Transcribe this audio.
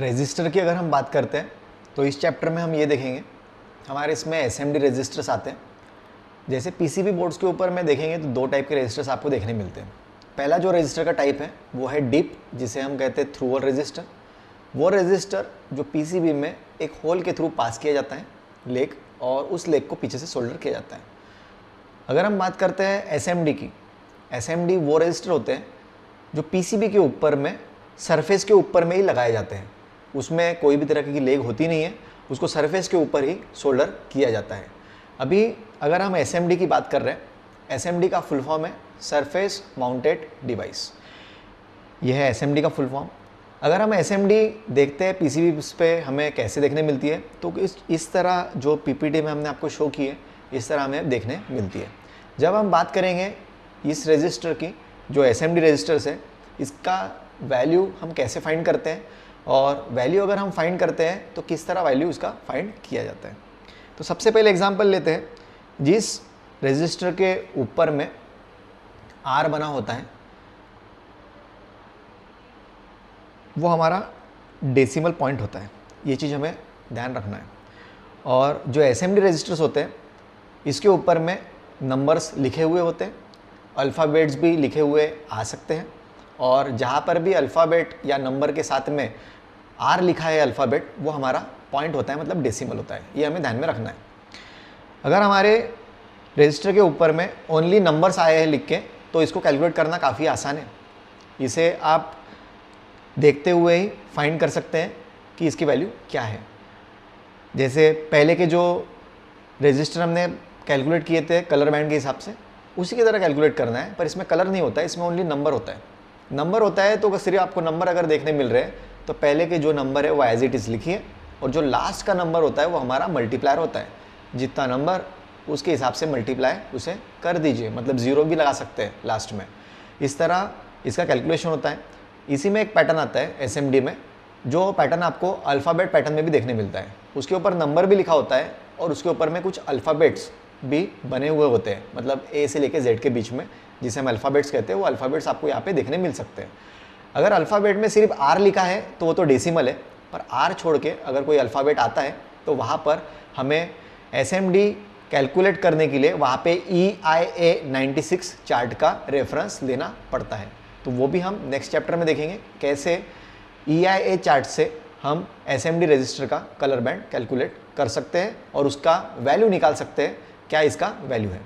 Register की अगर हम बात करते हैं तो इस चैप्टर में हम ये देखेंगे, हमारे इसमें एसएमडी रजिस्टर्स आते हैं। जैसे पीसीबी बोर्ड्स के ऊपर में देखेंगे तो दो टाइप के रजिस्टर्स आपको देखने मिलते हैं। पहला जो रजिस्टर का टाइप है वो है डीप, जिसे हम कहते हैं थ्रू होल रजिस्टर। वो रजिस्टर जो पीसीबी में एक होल के थ्रू पास किया जाता है लेग, और उस लेग को पीछे से सोल्डर किया जाता है। अगर हम बात करते हैं एसएमडी की, एसएमडी वो रजिस्टर होते हैं जो पीसीबी के ऊपर में सरफेस के ऊपर में ही लगाए जाते हैं। उसमें कोई भी तरह की लेग होती नहीं है, उसको सरफेस के ऊपर ही सोल्डर किया जाता है। अभी अगर हम एसएमडी की बात कर रहे हैं, एसएमडी का फुल फॉर्म है सरफेस माउंटेड डिवाइस। यह है एसएमडी का फुल फॉर्म। अगर हम एसएमडी देखते हैं पीसीबी पे हमें कैसे देखने मिलती है, तो इस तरह जो पीपीटी में हमने आपको शो की है, इस तरह हमें देखने मिलती है। जब हम बात करेंगे इस रजिस्टर की, जो एसएमडी रजिस्टर्स है, इसका वैल्यू हम कैसे फाइंड करते हैं, और वैल्यू अगर हम फाइंड करते हैं तो किस तरह वैल्यू इसका फाइंड किया जाता है। तो सबसे पहले एग्जांपल लेते हैं। जिस रजिस्टर के ऊपर में आर बना होता है वो हमारा डेसिमल पॉइंट होता है, ये चीज़ हमें ध्यान रखना है। और जो एसएमडी रजिस्टर्स होते हैं इसके ऊपर में नंबर्स लिखे हुए होते हैं, अल्फ़ाबेट्स भी लिखे हुए आ सकते हैं, और जहाँ पर भी अल्फ़ाबेट या नंबर के साथ में आर लिखा है अल्फ़ाबेट, वो हमारा पॉइंट होता है, मतलब डेसिमल होता है। ये हमें ध्यान में रखना है। अगर हमारे रजिस्टर के ऊपर में ओनली नंबर्स आए हैं लिख के, तो इसको कैलकुलेट करना काफ़ी आसान है। इसे आप देखते हुए ही फाइंड कर सकते हैं कि इसकी वैल्यू क्या है। जैसे पहले के जो रजिस्टर हमने कैलकुलेट किए थे कलर बैंड के हिसाब से, उसी की तरह कैलकुलेट करना है, पर इसमें कलर नहीं होता है, इसमें ओनली नंबर होता है। नंबर होता है तो सिर्फ आपको नंबर अगर देखने मिल रहे हैं तो पहले के जो नंबर है वो एज इट इज़ लिखिए, और जो लास्ट का नंबर होता है वो हमारा मल्टीप्लायर होता है। जितना नंबर उसके हिसाब से मल्टीप्लाई उसे कर दीजिए, मतलब ज़ीरो भी लगा सकते हैं लास्ट में। इस तरह इसका कैलकुलेशन होता है। इसी में एक पैटर्न आता है एसएमडी में, जो पैटर्न आपको अल्फ़ाबेट पैटर्न में भी देखने मिलता है। उसके ऊपर नंबर भी लिखा होता है और उसके ऊपर में कुछ अल्फ़ाबेट्स भी बने हुए होते हैं, मतलब ए से लेके जेड के बीच में, जिसे हम अल्फ़ाबेट्स कहते हैं। वो अल्फ़ाबेट्स आपको यहाँ पे देखने मिल सकते हैं। अगर अल्फ़ाबेट में सिर्फ आर लिखा है तो वो तो डेसिमल है, पर आर छोड़ के अगर कोई अल्फ़ाबेट आता है तो वहाँ पर हमें एसएमडी कैलकुलेट करने के लिए वहाँ पे EIA 96 चार्ट का रेफरेंस लेना पड़ता है। तो वो भी हम नेक्स्ट चैप्टर में देखेंगे, कैसे EIA चार्ट से हम एसएमडी रजिस्टर का कलर बैंड कैलकुलेट कर सकते हैं और उसका वैल्यू निकाल सकते हैं, क्या इसका वैल्यू है।